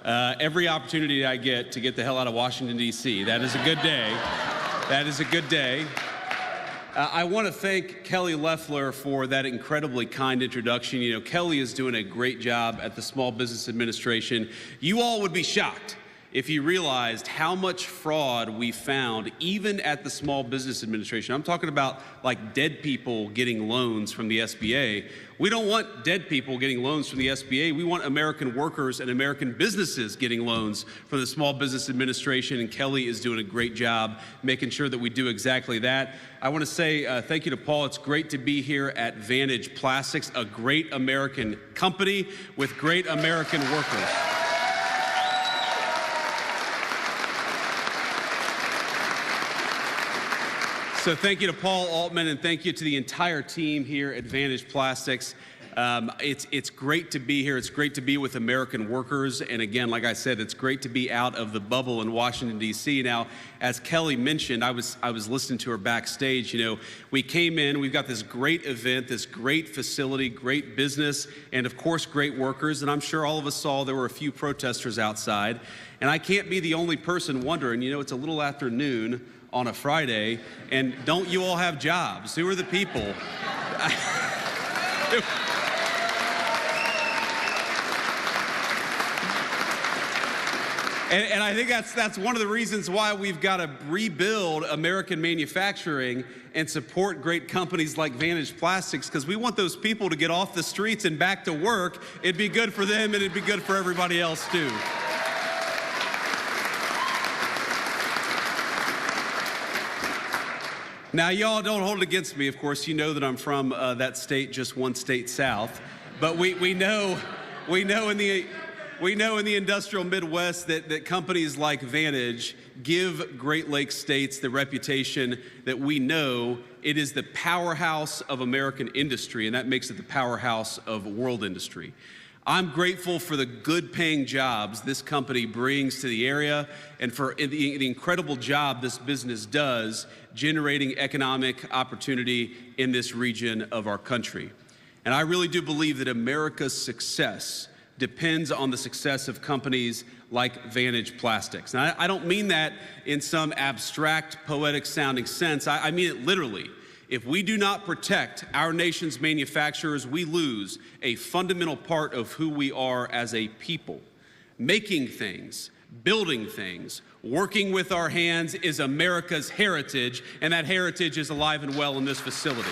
Every opportunity I get to get the hell out of Washington, D.C. That is a good day. That is a good day. I want to thank Kelly Loeffler for that incredibly kind introduction. You know, Kelly is doing a great job at the Small Business Administration. You all would be shocked if you realized how much fraud we found even at the Small Business Administration. I'm talking about like dead people getting loans from the SBA. We don't want dead people getting loans from the SBA. We want American workers and American businesses getting loans from the Small Business Administration, and Kelly is doing a great job making sure that we do exactly that. I want to say thank you to Paul. It's great to be here at Vantage Plastics, a great American company with great American workers. So thank you to Paul Altman, and thank you to the entire team here at Vantage Plastics. It's great to be here. It's great to be with American workers. And again, like I said, it's great to be out of the bubble in Washington, D.C. Now, as Kelly mentioned, I was listening to her backstage. You know, we came in, we've got this great event, this great facility, great business, and of course, great workers. And I'm sure all of us saw there were a few protesters outside. And I can't be the only person wondering, you know, it's a little after noon on a Friday, and don't you all have jobs? Who are the people? And I think that's one of the reasons why we've got to rebuild American manufacturing and support great companies like Vantage Plastics, because we want those people to get off the streets and back to work. It'd be good for them, and it'd be good for everybody else too. Now, y'all don't hold it against me. Of course, you know that I'm from that state, just one state south. But we know in the industrial Midwest that companies like Vantage give Great Lakes states the reputation that we know it is the powerhouse of American industry, and that makes it the powerhouse of world industry. I'm grateful for the good-paying jobs this company brings to the area and for the incredible job this business does generating economic opportunity in this region of our country. And I really do believe that America's success depends on the success of companies like Vantage Plastics. And I don't mean that in some abstract, poetic-sounding sense. I mean it literally. If we do not protect our nation's manufacturers, we lose a fundamental part of who we are as a people. Making things, building things, working with our hands is America's heritage, and that heritage is alive and well in this facility.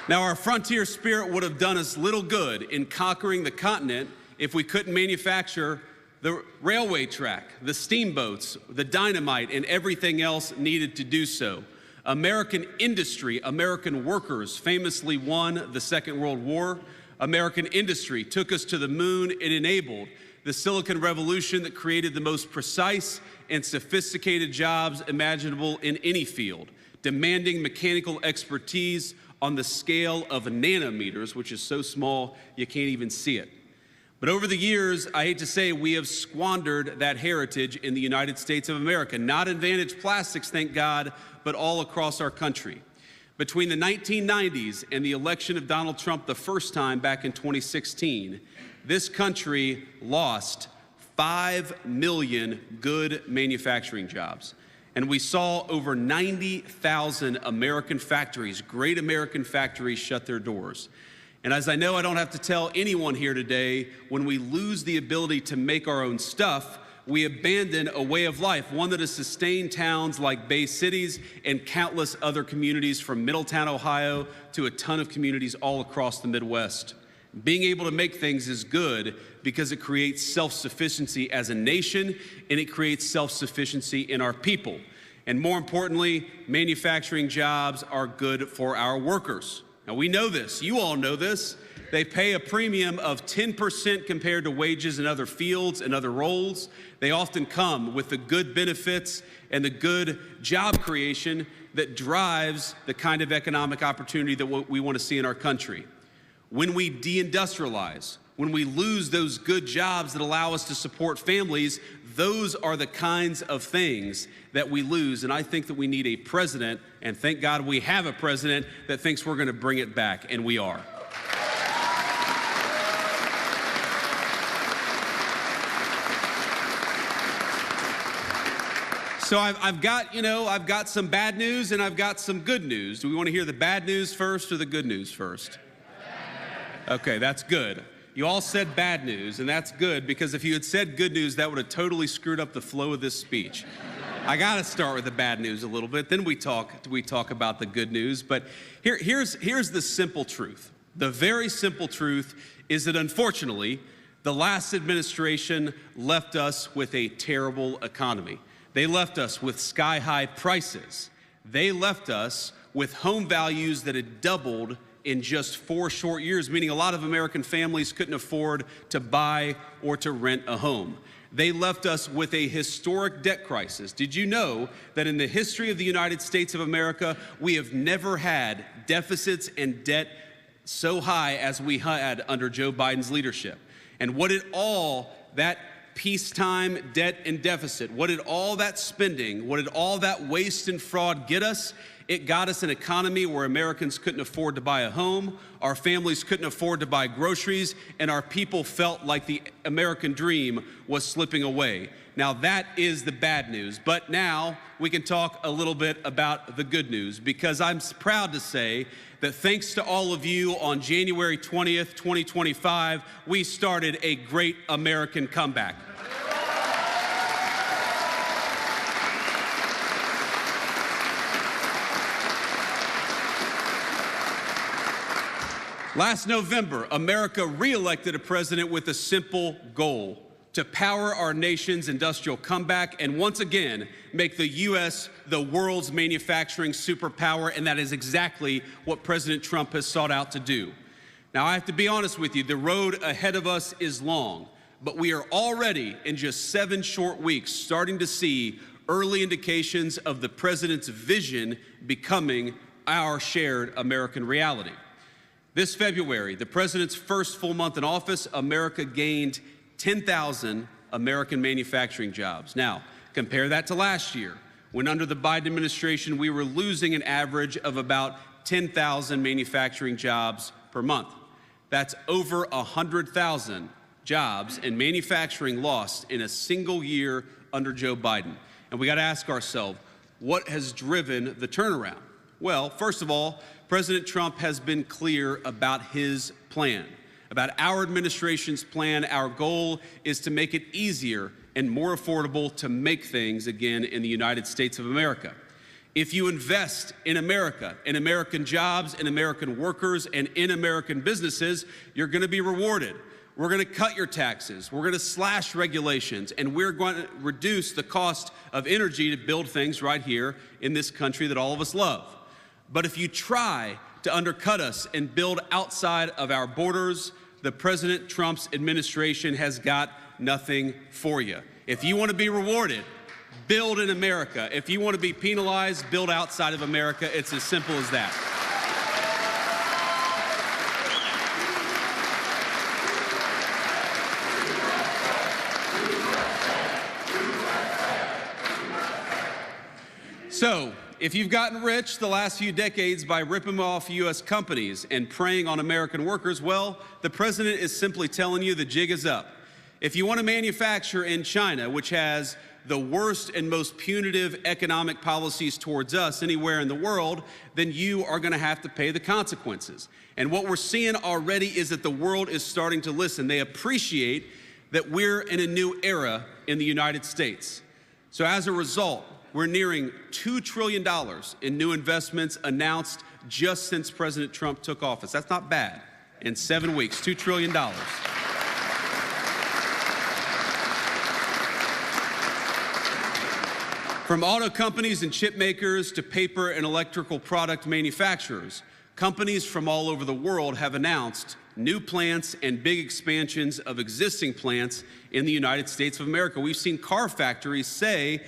Now, our frontier spirit would have done us little good in conquering the continent if we couldn't manufacture the railway track, the steamboats, the dynamite, and everything else needed to do so. American industry, American workers famously won the Second World War. American industry took us to the moon. It enabled the Silicon Revolution that created the most precise and sophisticated jobs imaginable in any field, demanding mechanical expertise on the scale of nanometers, which is so small you can't even see it. But over the years, I hate to say, we have squandered that heritage in the United States of America, not in Vantage Plastics, thank God, but all across our country. Between the 1990s and the election of Donald Trump the first time back in 2016, this country lost 5 million good manufacturing jobs. And we saw over 90,000 American factories, great American factories, shut their doors. And as I know I don't have to tell anyone here today, when we lose the ability to make our own stuff, we abandon a way of life, one that has sustained towns like Bay Cities and countless other communities from Middletown, Ohio, to a ton of communities all across the Midwest. Being able to make things is good because it creates self-sufficiency as a nation, and it creates self-sufficiency in our people. And more importantly, manufacturing jobs are good for our workers. Now, we know this. You all know this. They pay a premium of 10% compared to wages in other fields and other roles. They often come with the good benefits and the good job creation that drives the kind of economic opportunity that we want to see in our country. When we deindustrialize, when we lose those good jobs that allow us to support families, those are the kinds of things that we lose. And I think that we need a president, and thank God we have a president that thinks we're going to bring it back, and we are. So I've got some bad news and I've got some good news. Do we want to hear the bad news first or the good news first? Okay, that's good. You all said bad news, and that's good, because if you had said good news, that would have totally screwed up the flow of this speech. I got to start with the bad news a little bit, then we talk about the good news. But here's the simple truth. The very simple truth is that, unfortunately, the last administration left us with a terrible economy. They left us with sky-high prices. They left us with home values that had doubled in just 4 short years, meaning a lot of American families couldn't afford to buy or to rent a home. They left us with a historic debt crisis. Did you know that in the history of the United States of America, we have never had deficits and debt so high as we had under Joe Biden's leadership? And what did all that peacetime debt and deficit, what did all that spending, what did all that waste and fraud get us? It got us an economy where Americans couldn't afford to buy a home, our families couldn't afford to buy groceries, and our people felt like the American dream was slipping away. Now that is the bad news, but now we can talk a little bit about the good news, because I'm proud to say that thanks to all of you, on January 20th, 2025, we started a great American comeback. Last November, America re-elected a president with a simple goal: to power our nation's industrial comeback and once again make the U.S. the world's manufacturing superpower, and that is exactly what President Trump has sought out to do. Now, I have to be honest with you, the road ahead of us is long, but we are already, in just 7 short weeks, starting to see early indications of the president's vision becoming our shared American reality. This February, the president's first full month in office, America gained 10,000 American manufacturing jobs. Now, compare that to last year, when under the Biden administration, we were losing an average of about 10,000 manufacturing jobs per month. That's over 100,000 jobs in manufacturing lost in a single year under Joe Biden. And we got to ask ourselves, what has driven the turnaround? Well, first of all, President Trump has been clear about his plan, about our administration's plan. Our goal is to make it easier and more affordable to make things again in the United States of America. If you invest in America, in American jobs, in American workers, and in American businesses, you're going to be rewarded. We're going to cut your taxes, we're going to slash regulations, and we're going to reduce the cost of energy to build things right here in this country that all of us love. But if you try to undercut us and build outside of our borders, the President Trump's administration has got nothing for you. If you want to be rewarded, build in America. If you want to be penalized, build outside of America. It's as simple as that. So, if you've gotten rich the last few decades by ripping off U.S. companies and preying on American workers, well, the president is simply telling you the jig is up. If you want to manufacture in China, which has the worst and most punitive economic policies towards us anywhere in the world, then you are going to have to pay the consequences. And what we're seeing already is that the world is starting to listen. They appreciate that we're in a new era in the United States. So as a result, we're nearing $2 trillion in new investments announced just since President Trump took office. That's not bad. In 7 weeks, $2 trillion. From auto companies and chip makers to paper and electrical product manufacturers, companies from all over the world have announced new plants and big expansions of existing plants in the United States of America. We've seen car factories say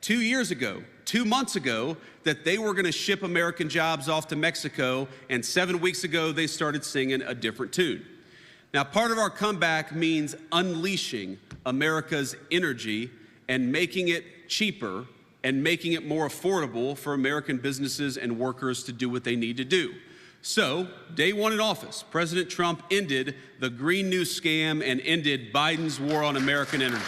2 months ago, that they were going to ship American jobs off to Mexico, and 7 weeks ago, they started singing a different tune. Now, part of our comeback means unleashing America's energy and making it cheaper and making it more affordable for American businesses and workers to do what they need to do. So, day one in office, President Trump ended the Green New scam and ended Biden's war on American energy.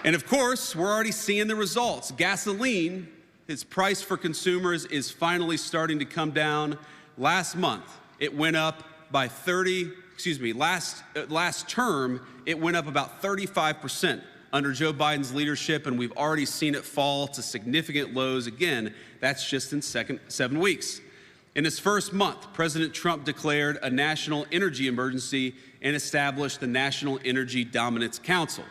And of course, we're already seeing the results. Gasoline, its price for consumers, is finally starting to come down. Last month, it went up by last term, it went up about 35% under Joe Biden's leadership, and we've already seen it fall to significant lows again. That's just in 7 weeks. In his first month, President Trump declared a national energy emergency and established the National Energy Dominance Council.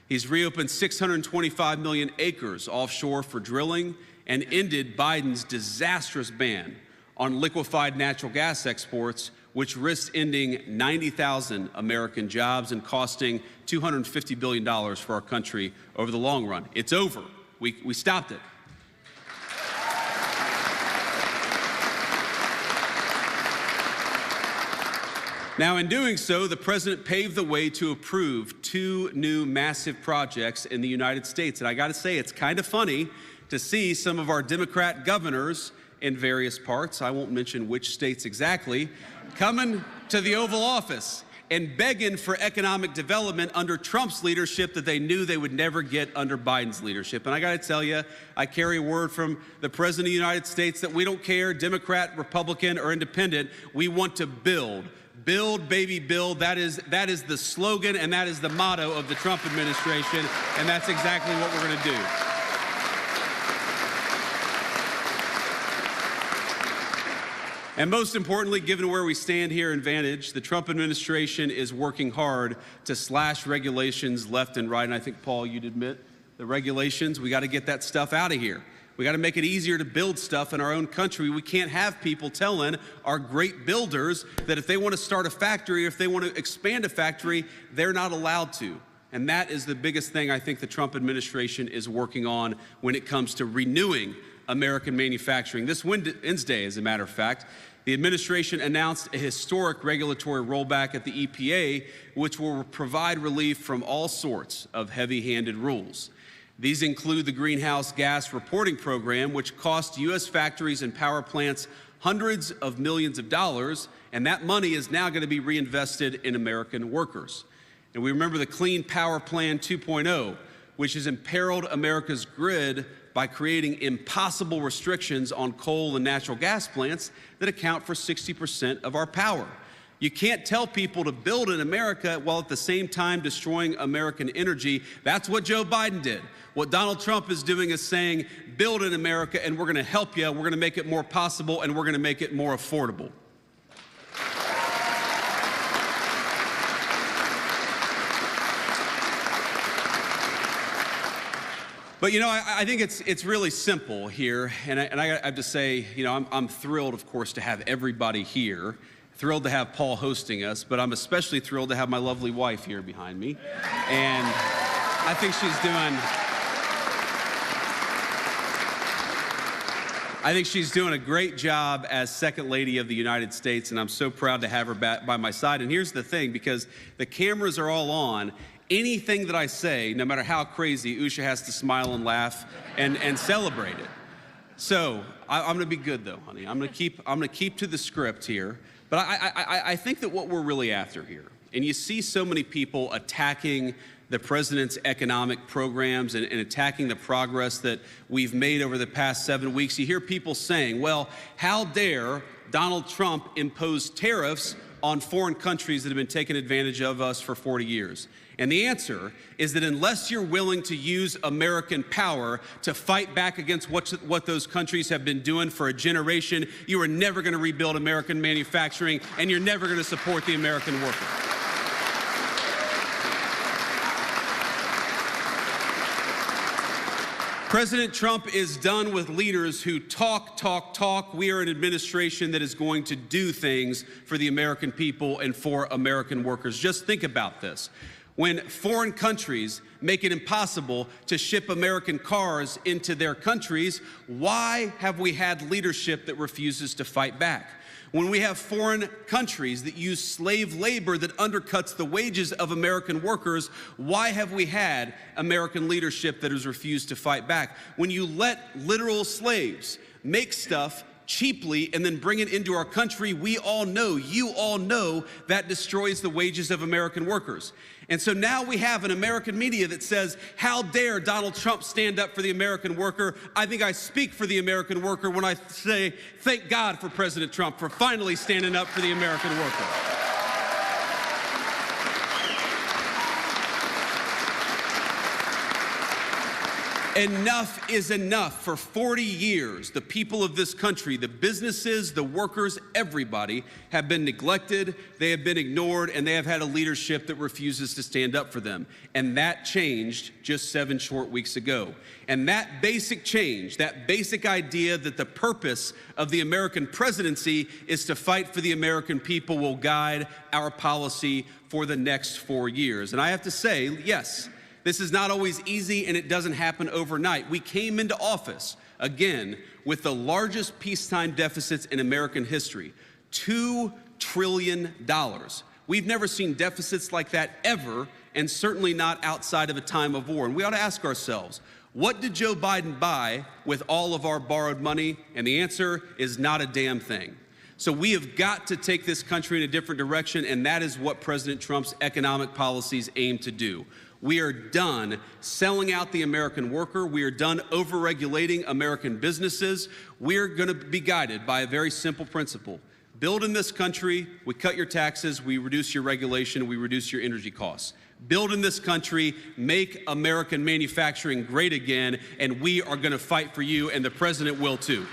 He's reopened 625 million acres offshore for drilling and ended Biden's disastrous ban on liquefied natural gas exports, which risked ending 90,000 American jobs and costing $250 billion for our country over the long run. It's over. We stopped it. Now, in doing so, the president paved the way to approve 2 new massive projects in the United States. And I got to say, it's kind of funny to see some of our Democrat governors in various parts, I won't mention which states exactly, coming to the Oval Office and begging for economic development under Trump's leadership that they knew they would never get under Biden's leadership. And I got to tell you, I carry a word from the President of the United States that we don't care, Democrat, Republican, or Independent. We want to build. Build, baby, build. That is the slogan, and that is the motto of the Trump administration, and that's exactly what we're going to do. And most importantly, given where we stand here in Vantage, the Trump administration is working hard to slash regulations left and right. And I think, Paul, you'd admit the regulations, we got to get that stuff out of here. We got to make it easier to build stuff in our own country. We can't have people telling our great builders that if they want to start a factory, or if they want to expand a factory, they're not allowed to. And that is the biggest thing I think the Trump administration is working on when it comes to renewing American manufacturing. This Wednesday, as a matter of fact, the administration announced a historic regulatory rollback at the EPA, which will provide relief from all sorts of heavy-handed rules. These include the Greenhouse Gas Reporting Program, which cost U.S. factories and power plants hundreds of millions of dollars, and that money is now going to be reinvested in American workers. And we remember the Clean Power Plan 2.0, which has imperiled America's grid by creating impossible restrictions on coal and natural gas plants that account for 60% of our power. You can't tell people to build in America while at the same time destroying American energy. That's what Joe Biden did. What Donald Trump is doing is saying, build in America and we're going to help you, we're going to make it more possible, and we're going to make it more affordable. But, you know, I think it's really simple here, and I have to say, you know, I'm thrilled, of course, to have everybody here, thrilled to have Paul hosting us, but I'm especially thrilled to have my lovely wife here behind me, and I think she's doing a great job as Second Lady of the United States, and I'm so proud to have her by my side. And here's the thing, because the cameras are all on, anything that I say, no matter how crazy, Usha has to smile and laugh and celebrate it. So I'm going to be good, though, honey. I'm going to keep to the script here. But I think that what we're really after here, and you see so many people attacking the president's economic programs and attacking the progress that we've made over the past 7 weeks. You hear people saying, well, how dare Donald Trump impose tariffs on foreign countries that have been taking advantage of us for 40 years? And the answer is that unless you're willing to use American power to fight back against what those countries have been doing for a generation, you are never going to rebuild American manufacturing, and you're never going to support the American worker. President Trump is done with leaders who talk. We are an administration that is going to do things for the American people and for American workers. Just think about this. When foreign countries make it impossible to ship American cars into their countries, why have we had leadership that refuses to fight back? When we have foreign countries that use slave labor that undercuts the wages of American workers, why have we had American leadership that has refused to fight back? When you let literal slaves make stuff cheaply and then bring it into our country, we all know, you all know, that destroys the wages of American workers. And so now we have an American media that says, how dare Donald Trump stand up for the American worker? I think I speak for the American worker when I say, thank God for President Trump for finally standing up for the American worker. Enough is enough. For 40 years, the people of this country, the businesses, the workers, everybody have been neglected, they have been ignored, and they have had a leadership that refuses to stand up for them. And that changed just 7 short weeks ago. And that basic change, that basic idea that the purpose of the American presidency is to fight for the American people will guide our policy for the next 4 years. And I have to say, yes, this is not always easy, and it doesn't happen overnight. We came into office, again, with the largest peacetime deficits in American history, $2 trillion. We've never seen deficits like that ever, and certainly not outside of a time of war. And we ought to ask ourselves, what did Joe Biden buy with all of our borrowed money? And the answer is not a damn thing. So we have got to take this country in a different direction, and that is what President Trump's economic policies aim to do. We are done selling out the American worker. We are done overregulating American businesses. We're going to be guided by a very simple principle. Build in this country, we cut your taxes, we reduce your regulation, we reduce your energy costs. Build in this country, make American manufacturing great again, and we are going to fight for you, and the president will too.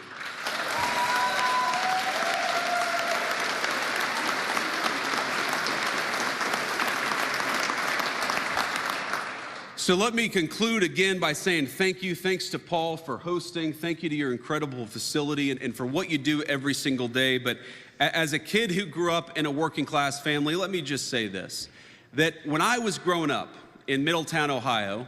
So let me conclude again by saying thank you. Thanks to Paul for hosting. Thank you to your incredible facility and for what you do every single day. But as a kid who grew up in a working class family, let me just say this, that when I was growing up in Middletown, Ohio,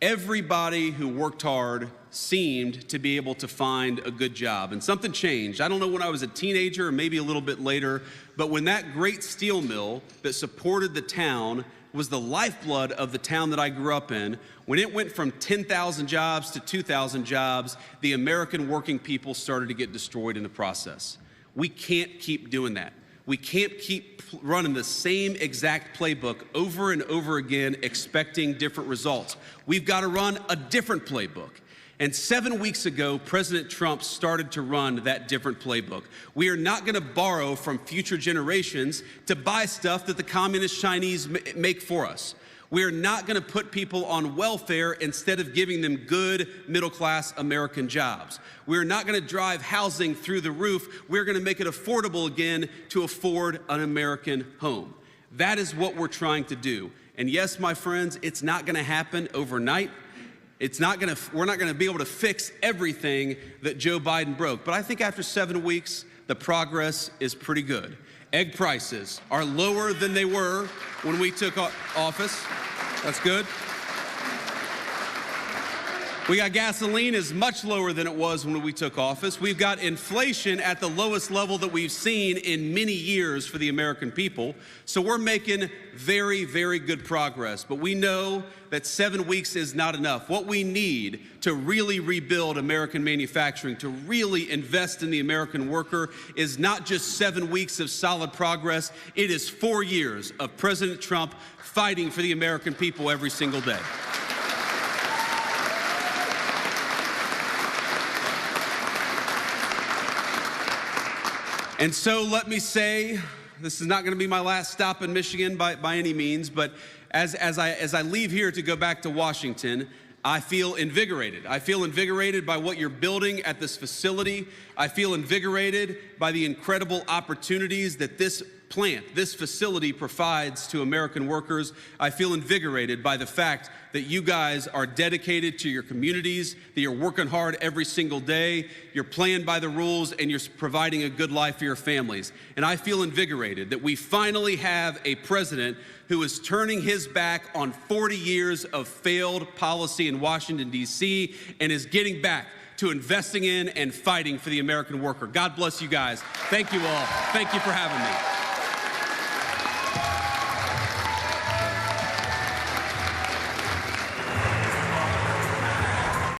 everybody who worked hard seemed to be able to find a good job. And something changed. I don't know when I was a teenager or maybe a little bit later, but when that great steel mill that supported the town was the lifeblood of the town that I grew up in, when it went from 10,000 jobs to 2,000 jobs, the American working people started to get destroyed in the process. We can't keep doing that. We can't keep running the same exact playbook over and over again, expecting different results. We've got to run a different playbook. And 7 weeks ago, President Trump started to run that different playbook. We are not going to borrow from future generations to buy stuff that the communist Chinese make for us. We are not going to put people on welfare instead of giving them good middle-class American jobs. We're not going to drive housing through the roof. We're going to make it affordable again to afford an American home. That is what we're trying to do. And yes, my friends, it's not going to happen overnight. We're not going to be able to fix everything that Joe Biden broke. But I think after 7 weeks, the progress is pretty good. Egg prices are lower than they were when we took office. That's good. We got gasoline is much lower than it was when we took office. We've got inflation at the lowest level that we've seen in many years for the American people. So we're making very, very good progress. But we know that 7 weeks is not enough. What we need to really rebuild American manufacturing, to really invest in the American worker, is not just 7 weeks of solid progress. It is 4 years of President Trump fighting for the American people every single day. And so let me say, this is not going to be my last stop in Michigan by any means, but as I leave here to go back to Washington, I feel invigorated. I feel invigorated by what you're building at this facility. I feel invigorated by the incredible opportunities that this plant, this facility provides to American workers. I feel invigorated by the fact that you guys are dedicated to your communities, that you're working hard every single day, you're playing by the rules, and you're providing a good life for your families. And I feel invigorated that we finally have a president who is turning his back on 40 years of failed policy in Washington, D.C., and is getting back to investing in and fighting for the American worker. God bless you guys. Thank you all. Thank you for having me.